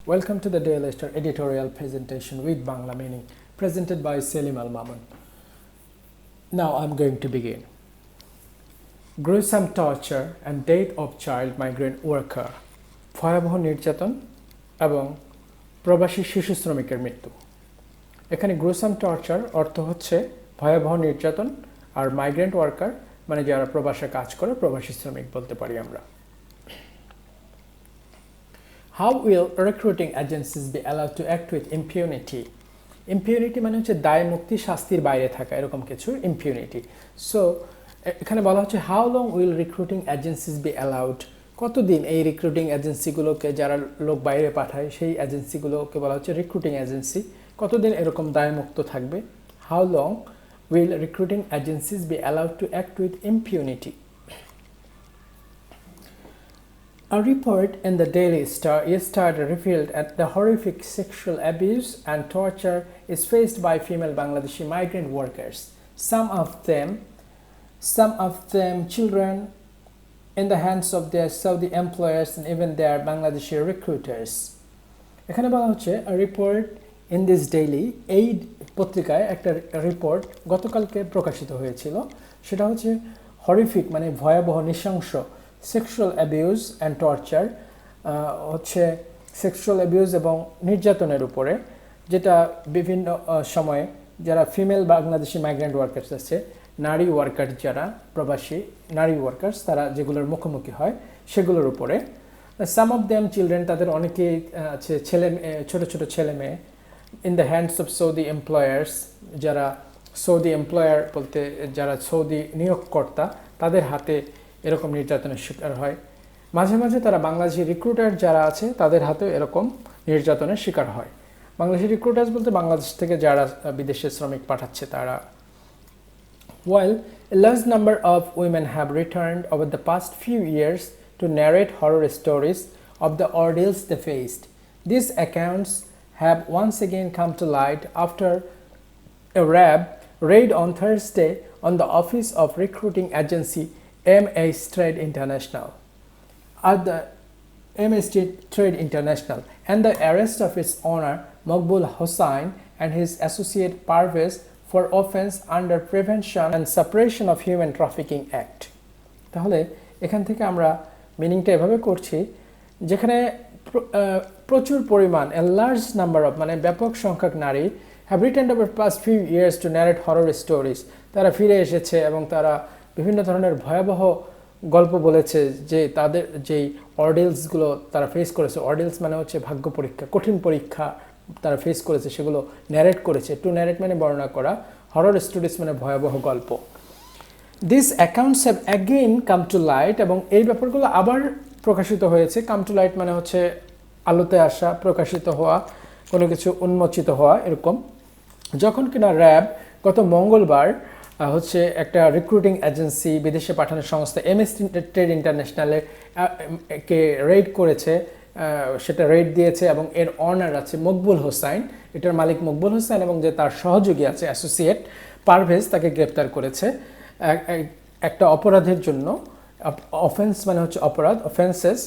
Welcome to the Daily Star editorial presentation with Bangla meaning, presented by Selim Al Mamun. Now I'm going to begin. Gruesome torture and death of child migrant worker, ভয়াবহ নির্যাতন এবং প্রবাসী শিশু শ্রমিকের মৃত্যু। এখানে gruesome torture অর্থ হচ্ছে ভয়াবহ নির্যাতন, আর migrant worker মানে যারা প্রবাসে কাজ করে প্রবাসী শ্রমিক বলতে পারি আমরা। How will recruiting agencies be allowed to act with impunity? Impunity মানে হচ্ছে দায় মুক্তি, শাস্তির বাইরে থাকা, এরকম কিছু impunity. So এখানে বলা হচ্ছে how long will recruiting agencies be allowed? কতদিন এই রিক্রুটিং এজেন্সিগুলোকে যারা লোক বাইরে পাঠায় সেই এজেন্সিগুলোকে বলা হচ্ছে রিক্রুটিং এজেন্সি, কতদিন এরকম দায়মুক্ত থাকবে? How long will recruiting agencies be allowed to act with impunity? A report in the Daily Star yesterday revealed that the horrific sexual abuse and torture is faced by female Bangladeshi migrant workers. Some of them children in the hands of their Saudi employers and even their Bangladeshi recruiters. এখানে বলা হচ্ছে a report in this daily, এই পত্রিকায় একটা report গতকালকে প্রকাশিত হয়েছিল, সেটা হচ্ছে হরিফিক মানে ভয়াবহ নৃশংস, সেক্সুয়াল অ্যাবিউজ অ্যান্ড টর্চার হচ্ছে সেক্সুয়াল অ্যাবিউজ এবং নির্যাতনের উপরে, যেটা বিভিন্ন সময়ে যারা ফিমেল বাংলাদেশি মাইগ্রেন্ট ওয়ার্কার্স আছে, নারী ওয়ার্কার যারা প্রবাসী নারী ওয়ার্কার্স, তারা যেগুলোর মুখোমুখি হয় সেগুলোর উপরে। সাম অফ দেম চিলড্রেন, তাদের অনেকেই আছে ছোট ছোট ছেলে মেয়ে, in the hands of Saudi employers, যারা সৌদি এমপ্লয়ার বলতে যারা সৌদি নিয়োগকর্তা, তাদের হাতে এরকম নির্যাতনের শিকার হয়। মাঝে মাঝে তারা বাংলাদেশি রিক্রুটার যারা আছে তাদের হাতেও এরকম নির্যাতনের শিকার হয়। বাংলাদেশি রিক্রুটার্স বলতে বাংলাদেশ থেকে যারা বিদেশে শ্রমিক পাঠাচ্ছে তারা। While a large number of women have returned over the past few years to narrate horror stories of the ordeals they faced, these accounts have once again come to light after a raid on Thursday on the office of recruiting agency MS Trade International and the arrest of its owner Maqbul Hossain and his associate Parvez for offense under Prevention and Suppression of Human Trafficking Act. তাহলে এখান থেকে আমরা মিনিংটা এভাবে করছি, যেখানে প্রচুর পরিমাণ a large number of মানে ব্যাপক সংখ্যক নারী have returned over past few years to narrate horror stories, তারা ফিরে এসেছে এবং তারা বিভিন্ন ধরনের ভয়াবহ গল্প বলেছে যে তাদের যেই অর্ডেলসগুলো তারা ফেস করেছে, অর্ডেলস মানে হচ্ছে ভাগ্য পরীক্ষা, কঠিন পরীক্ষা তারা ফেস করেছে সেগুলো ন্যারেট করেছে। টু ন্যারেট মানে বর্ণনা করা, হরর স্টোরিজ মানে ভয়াবহ গল্প। This accounts have again come to light, এবং এই ব্যাপারগুলো আবার প্রকাশিত হয়েছে। কাম টু লাইট মানে হচ্ছে আলোতে আসা, প্রকাশিত হওয়া, কোনো কিছু উন্মোচিত হওয়া এরকম। যখন কিনা র্যাব গত মঙ্গলবার হচ্ছে একটা রিক্রুটিং এজেন্সি বিদেশে পাঠানোর সংস্থা MS ট্রেড ইন্টারন্যাশনালে কে রেড করেছে, সেটা রেড দিয়েছে এবং এর অনার আছে মকবুল হোসাইন, এটার মালিক মকবুল হোসাইন এবং যে তার সহযোগী আছে অ্যাসোসিয়েট পারভেজ, তাকে গ্রেপ্তার করেছে একটা অপরাধের জন্য। অফেন্স মানে হচ্ছে অপরাধ, অফেন্সেস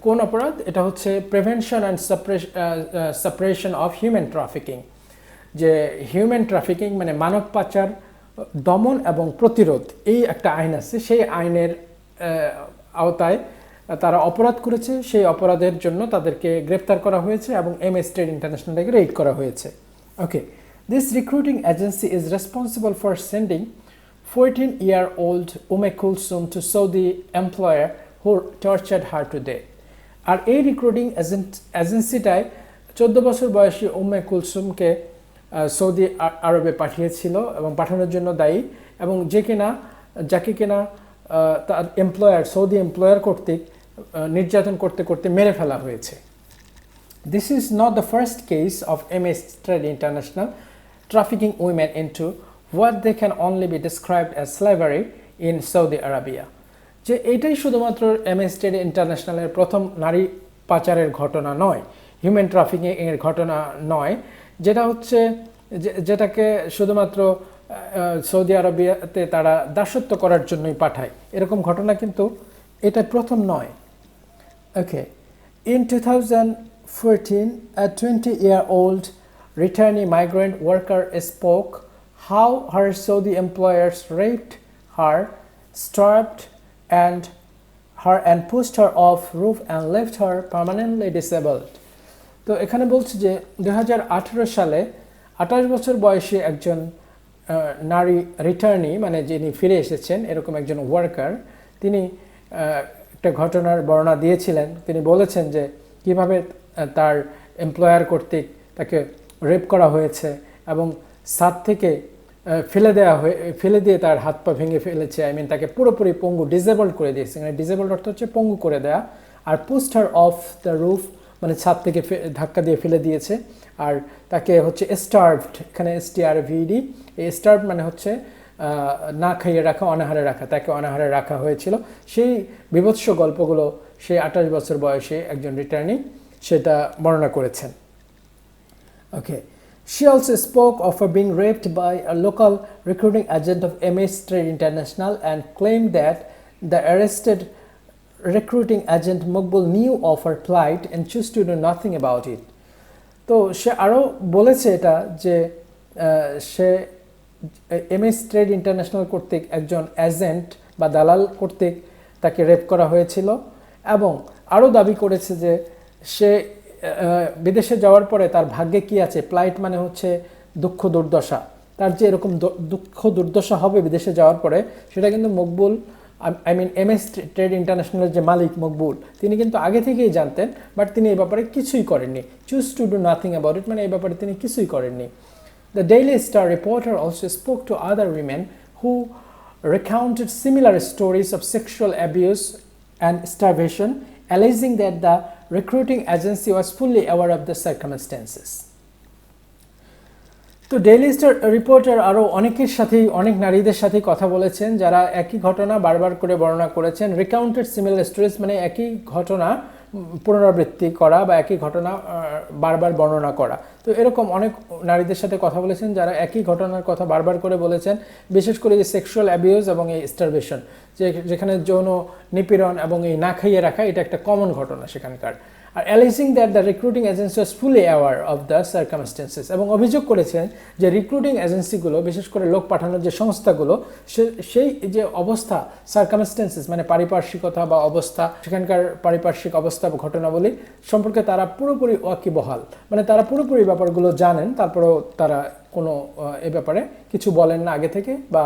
কোন অপরাধ? এটা হচ্ছে prevention and suppression of human trafficking, যে হিউম্যান ট্রাফিকিং মানে মানব পাচার দমন এবং প্রতিরোধ, এই একটা আইন আছে, সেই আইনের আওতায় তারা অপরাধ করেছে, সেই অপরাধের জন্য তাদেরকে গ্রেপ্তার করা হয়েছে এবং MS ট্রেড ইন্টারন্যাশনালকে রেড করা হয়েছে। Okay, this recruiting agency is responsible for sending 14-year-old Kulsum to Saudi employer who tortured her to death. আর এই রিক্রুটিং এজেন্সিটায় 14 বছর বয়সী কুলসুমকে সৌদি আরবে পাঠিয়েছিল এবং পাঠানোর জন্য দায়ী, এবং যাকে কিনা তার এমপ্লয়ার সৌদি এমপ্লয়ার কর্তৃক নির্যাতন করতে করতে মেরে ফেলা হয়েছে। This is not the first case of MS trade international trafficking women into what they can only be described as slavery in Saudi Arabia, যে এটাই শুধুমাত্র MS ট্রেড ইন্টারন্যাশনালের প্রথম নারী পাচারের ঘটনা নয়, হিউম্যান ট্রাফিকিং এর ঘটনা নয়, যেটাকে শুধুমাত্র সৌদি আরবিয়াতে তারা দাসত্ব করার জন্যই পাঠায়, এরকম ঘটনা কিন্তু এটা প্রথম নয়। ওকে, in 2000 14, a 20-year-old returning migrant worker spoke how her Saudi employers raped her, stripped her and pushed her off roof and left her permanently disabled. তো এখানে বলছে যে 2018 সালে 28 বছর বয়সী একজন নারী রিটার্নি, মানে যিনি ফিরে এসেছেন এরকম একজন ওয়ার্কার, তিনি একটা ঘটনার বর্ণনা দিয়েছিলেন। তিনি বলেছেন যে কিভাবে তার এমপ্লয়ার কর্তৃক তাকে রেপ করা হয়েছে এবং ছাদ থেকে ফেলে দিয়ে তার হাত পা ভেঙে ফেলেছে। তাকে পুরোপুরি পঙ্গু, ডিসেবলড করে দিয়েছে। এখানে ডিসেবলড অর্থ হচ্ছে পঙ্গু করে দেয়া। আর পোস্টার অফ দ্য রুফ, মানে ছাদ থেকে ধাক্কা দিয়ে ফেলে দিয়েছে। আর তাকে হচ্ছে স্টার্ভড, এখানে STRVD, এই স্টার্ভ মানে হচ্ছে না খাইয়ে রাখা, অনাহারে রাখা, তাকে অনাহারে রাখা হয়েছিল। সেই বিভৎস গল্পগুলো সেই 28 বছর বয়সে একজন রিটার্নি সেটা বর্ণনা করেছেন। ওকে, she also spoke of her being raped by a local recruiting agent of MS Trade International and claimed that the arrested recruiting agent Maqbul knew of her plight and chose to do nothing about it. তো সে আরও বলেছে এটা যে সে MS Trade International কর্তৃক একজন agent বা দালাল কর্তৃক তাকে রেপ করা হয়েছিল এবং আরও দাবি করেছে যে সে বিদেশে যাওয়ার পরে তার ভাগ্যে কি আছে। প্লাইট মানে হচ্ছে দুঃখ দুর্দশা। তার যে এরকম দুঃখ দুর্দশা হবে বিদেশে যাওয়ার পরে, সেটা কিন্তু মকবুল, MS ট্রেড ইন্টারন্যাশনালের যে মালিক মকবুল, তিনি কিন্তু আগে থেকেই জানতেন, বাট তিনি এই ব্যাপারে কিছুই করেননি। Choose to do nothing about it, মানে এই ব্যাপারে তিনি কিছুই করেননি। The daily star reporter also spoke to other women who recounted similar stories of sexual abuse and starvation, alleging that the recruiting agency was fully aware of the circumstances. তো daily star reporter আরও অনেকের সাথেই, অনেক নারীদের সাথেই কথা বলেছেন যারা একই ঘটনা বারবার করে বর্ণনা করেছেন। রিকাউন্টেড সিমিলার স্টোরিজ মানে একই ঘটনা পুনরাবৃত্তি করা বা একই ঘটনা বারবার বর্ণনা করা। তো এরকম অনেক নারীদের সাথে কথা বলেছেন যারা একই ঘটনার কথা বারবার করে বলেছেন, বিশেষ করে যে সেক্সুয়াল অ্যাবিউজ এবং এই স্টারভেশন, যেখানে যৌন নিপীড়ন এবং এই না খাইয়ে রাখা, এটা একটা কমন ঘটনা সেখানকার। আর alleging that the recruiting agency was fully aware of the circumstances, এবং অভিযোগ করেছেন যে রিক্রুটিং এজেন্সিগুলো, বিশেষ করে লোক পাঠানোর যে সংস্থাগুলো, সেই যে অবস্থা, সার্কামস্টেন্সেস মানে পারিপার্শ্বিকতা বা অবস্থা, সেখানকার পারিপার্শ্বিক অবস্থা বা ঘটনাবলী সম্পর্কে তারা পুরোপুরি ওয়াকিবহাল, মানে তারা পুরোপুরি ব্যাপারগুলো জানেন, তারপরেও তারা কোনো এ ব্যাপারে কিছু বলেন না আগে থেকে বা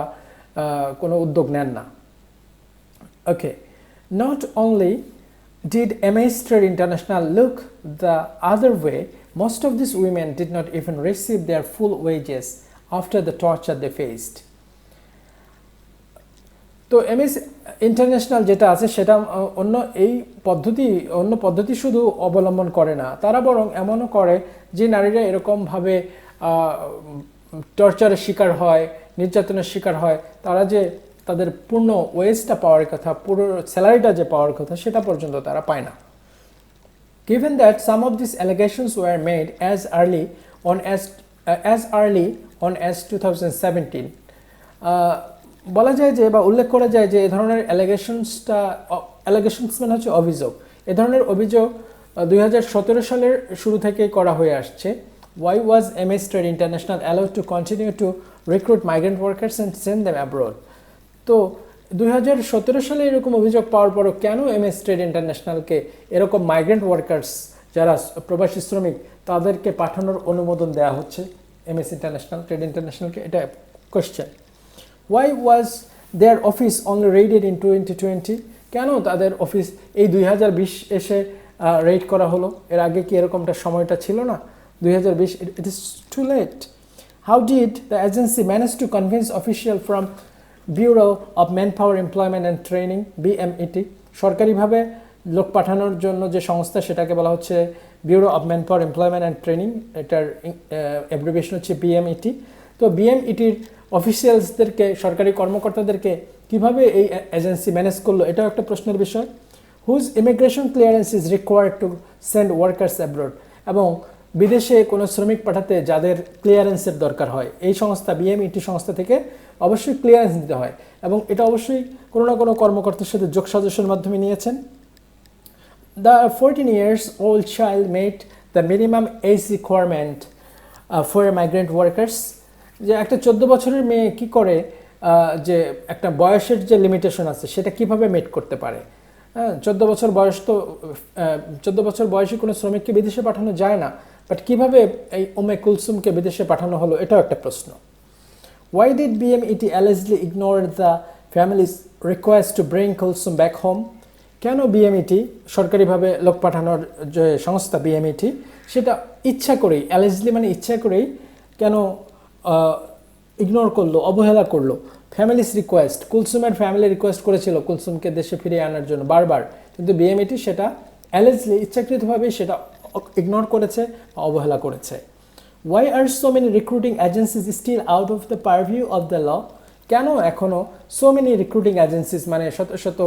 কোনো উদ্যোগ নেন না। Okay, not only did MS Trade International look the other way, most of these women did not even receive their full wages after the torture they faced. তো MS International যেটা আছে সেটা অন্য পদ্ধতি শুধু অবলম্বন করে না, তারা বরং এমনও করে যে নারীরা এরকমভাবে টর্চারের শিকার হয়, নির্যাতনের শিকার হয়, তারা যে তাদের পূর্ণ ওয়েজটা পাওয়ার কথা, পুরো স্যালারিটা যে পাওয়ার কথা, সেটা পর্যন্ত তারা পায় না। Given that some of these allegations were made as early on as 2017, বলা যায় যে বা উল্লেখ করা যায় যে এ ধরনের অ্যালিগেশনস মানে হচ্ছে অভিযোগ, এ ধরনের অভিযোগ 2017 সালের শুরু থেকেই করা হয়ে আসছে। Why was MS Trade International allowed to continue to recruit migrant workers and send them abroad? তো 2017 সালে এরকম অভিযোগ পাওয়ার পরও কেন MS ট্রেড ইন্টারন্যাশনালকে এরকম মাইগ্রেন্ট ওয়ার্কার্স যারা প্রবাসী শ্রমিক তাদেরকে পাঠানোর অনুমোদন দেওয়া হচ্ছে MS ট্রেড ইন্টারন্যাশনালকে, এটা question. Why was their office only raided in 2020? কেন তাদের অফিস এই 2020 এসে রেইড করা হলো? এর আগে কি এরকমটা সময়টা ছিল না? 2020, it is too late. How did the agency manage to convince official from bureau of manpower employment and training, BMET, সরকারিভাবে লোক পাঠানোর জন্য যে সংস্থা সেটাকে বলা হচ্ছে bureau of manpower employment and training, এটার অ্যাব্রিভিয়েশন হচ্ছে BMET। তো BMETর অফিসিয়ালসদেরকে, সরকারি কর্মকর্তাদেরকে কিভাবে এই এজেন্সি ম্যানেজ করলো, এটাও একটা প্রশ্নের বিষয়। Whose immigration clearance is required to send workers abroad, এবং বিদেশে কোনো শ্রমিক পাঠাতে যাদের ক্লিয়ারেন্সের দরকার হয়, এই সংস্থা BMET সংস্থা থেকে অবশ্যই ক্লিয়ারেন্স দিতে হয়, এবং এটা অবশ্যই কোনো না কোনো কর্মকর্তার সাথে যোগসাজশের মাধ্যমে নিয়েছেন। The 14 years old child made the minimum age requirement for migrant workers, যে একটা 14 বছরের মেয়ে কি করে যে একটা বয়সের যে লিমিটেশন আছে সেটা কিভাবে মেট করতে পারে। 14 বছর বয়স তো 14 বছর বয়সী কোনো শ্রমিককে বিদেশে পাঠানো যায় না, বাট কিভাবে এই কুলসুমকে বিদেশে পাঠানো হলো এটাও একটা প্রশ্ন। Why did BMET allegedly ignore the family's request to bring Kulsum back home? কেন BMET সরকারিভাবে লোক পাঠানোর যে সংস্থা BMET সেটা ইচ্ছা করেই, অ্যালেজলি মানে ইচ্ছা করেই কেন ইগনোর করলো, অবহেলা করলো ফ্যামিলিস রিকোয়েস্ট? কুলসুমের ফ্যামিলি রিকোয়েস্ট করেছিল কুলসুমকে দেশে ফিরিয়ে আনার জন্য বারবার, কিন্তু BMET সেটা অ্যালেজলি ইচ্ছাকৃতভাবে সেটা ইগনোর করেছে, অবহেলা করেছে। Why are so many recruiting agencies still out of the purview of the law? কেন এখনও so many recruiting agencies মানে শত শত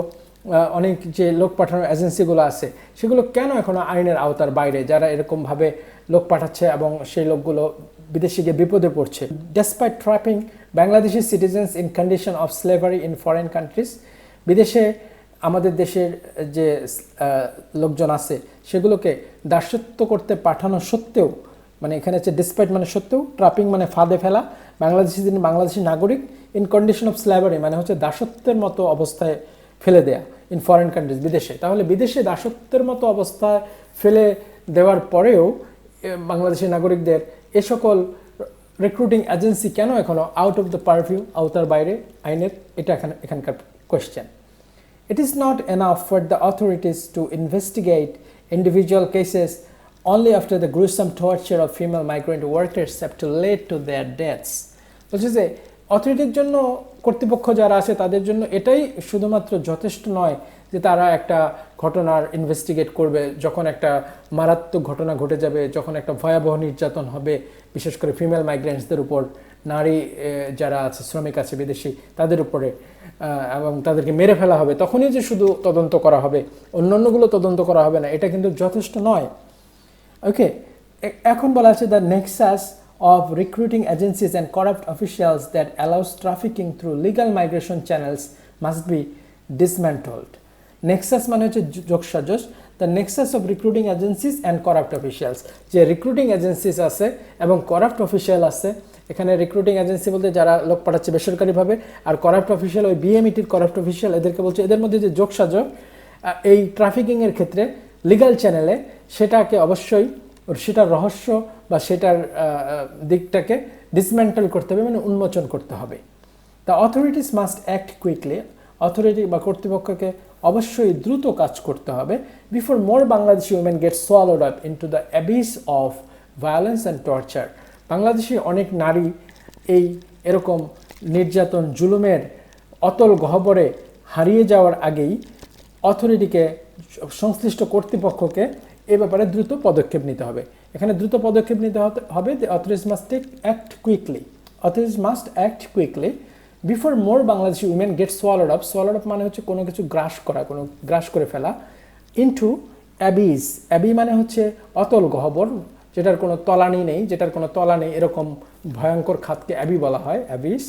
অনেক যে লোক পাঠানোর এজেন্সিগুলো আছে সেগুলো কেন এখনও আইনের আওতার বাইরে, যারা এরকমভাবে লোক পাঠাচ্ছে এবং সেই লোকগুলো বিদেশে গিয়ে বিপদে পড়ছে? Despite trapping Bangladeshi citizens in condition of slavery in foreign countries, বিদেশে আমাদের দেশের যে লোকজন আছে সেগুলোকে দাসত্ব করতে পাঠানো সত্ত্বেও, মানে এখানে হচ্ছে ডিসপাইট মানে সত্ত্বেও, ট্রাপিং মানে ফাঁদে ফেলা বাংলাদেশি নাগরিক, ইন কন্ডিশন অফ স্ল্যাভারি মানে হচ্ছে দাসত্বের মতো অবস্থায় ফেলে দেয়া ইন ফরেন কান্ট্রিজ, বিদেশে। তাহলে বিদেশে দাসত্বের মতো অবস্থায় ফেলে দেওয়ার পরেও বাংলাদেশি নাগরিকদের এ সকল রিক্রুটিং এজেন্সি কেন এখনও আউট অফ দ্য পারভিউ, আওতার বাইরে আইনের? এটা এখানকার question. It is not enough for the authorities to investigate individual cases only after the gruesome torture of female migrant workers have to lead to their deaths. বলছে যে অথরিটির জন্য, কর্তৃপক্ষ যারা আছে তাদের জন্য এটাই শুধুমাত্র যথেষ্ট নয় যে তারা একটা ঘটনার ইনভেস্টিগেট করবে, যখন একটা মারাত্মক ঘটনা ঘটে যাবে, যখন একটা ভয়াবহ নির্যাতন হবে বিশেষ করে ফিমেল মাইগ্রেন্টসদের উপর, নারী যারা আছে শ্রমিক আছে বিদেশি তাদের উপরে, এবং তাদেরকে মেরে ফেলা হবে, তখনই যে শুধু তদন্ত করা হবে, অন্যান্যগুলো তদন্ত করা হবে না, এটা কিন্তু যথেষ্ট নয়। ওকে, এখন বলা আছে the Nexus of recruiting agencies and corrupt officials that allows trafficking through legal migration channels must be dismantled. Nexus মানে হচ্ছে যোগসাজশ, the nexus of recruiting agencies and corrupt officials, যে রিক্রুটিং এজেন্সিস আছে এবং করাপ্ট অফিসিয়াল আছে। এখানে recruiting agency বলতে যারা লোক পাঠাচ্ছে বেসরকারিভাবে, আর করাপ্ট অফিসিয়াল ওই BMETর করাপ্ট অফিসিয়াল, এদেরকে বলছে। এদের মধ্যে যে যোগসাজশ এই ট্রাফিকিংয়ের ক্ষেত্রে লিগাল চ্যানেলে সেটাকে অবশ্যই সেটার রহস্য বা সেটার দিকটাকে ডিসমেন্টাল করতে হবে, মানে উন্মোচন করতে হবে। The authorities must act quickly, authority বা কর্তৃপক্ষকে অবশ্যই দ্রুত কাজ করতে হবে before more Bangladeshi women get swallowed up into the abyss of violence and torture. Bangladeshi অনেক নারী এই এরকম নির্যাতন জুলুমের অতল গহ্বরে হারিয়ে যাওয়ার আগেই অথরিটিকে, সংশ্লিষ্ট কর্তৃপক্ষকে এ ব্যাপারে দ্রুত পদক্ষেপ নিতে হবে। এখানে দ্রুত পদক্ষেপ নিতে হবে। The authorities must act quickly, authorities must act quickly before more Bangladeshi women get swallowed up. Swallowed up মানে হচ্ছে কোনো কিছু গ্রাস করা, কোনো গ্রাস করে ফেলা। ইনটু অ্যাবিস, অ্যাবি মানে হচ্ছে অতল গহ্বর, যেটার কোনো তলানি নেই, যেটার কোনো তলা নেই, এরকম ভয়ঙ্কর খাতকে অ্যাবি বলা হয়, অ্যাবিস।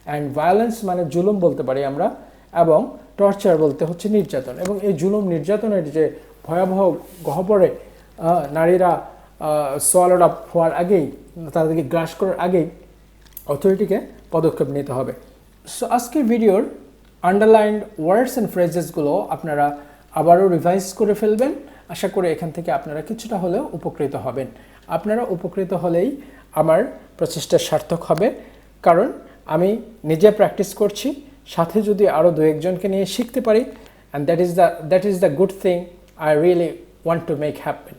অ্যান্ড ভায়োলেন্স মানে জুলুম বলতে পারি আমরা, এবং টর্চার বলতে হচ্ছে নির্যাতন। এবং এই জুলুম নির্যাতনের যে ভয়াবহ গহ্বরে নারীরা সোয়ালোড আপ হওয়ার আগেই, তাদেরকে গ্রাস করার আগেই অথরিটিকে পদক্ষেপ নিতে হবে। সো আজকের ভিডিওর আন্ডারলাইন্ড ওয়ার্ডস অ্যান্ড ফ্রেজেসগুলো আপনারা আবারও রিভাইজ করে ফেলবেন। আশা করি এখান থেকে আপনারা কিছুটা হলেও উপকৃত হবেন। আপনারা উপকৃত হলেই আমার প্রচেষ্টা সার্থক হবে, কারণ আমি নিজে প্র্যাকটিস করছি, সাথে যদি আরও দু একজনকে নিয়ে শিখতে পারি, and that is the good thing I really want to make happen.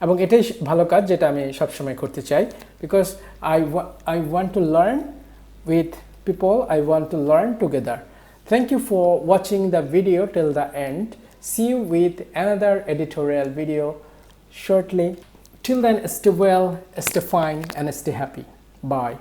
এবং এটাই ভালো কাজ যেটা আমি সবসময় করতে চাই, because I want to learn with people, I want to learn together. Thank you for watching the video till the end. See you with another editorial video shortly. Till then, stay well, stay fine, and stay happy. Bye.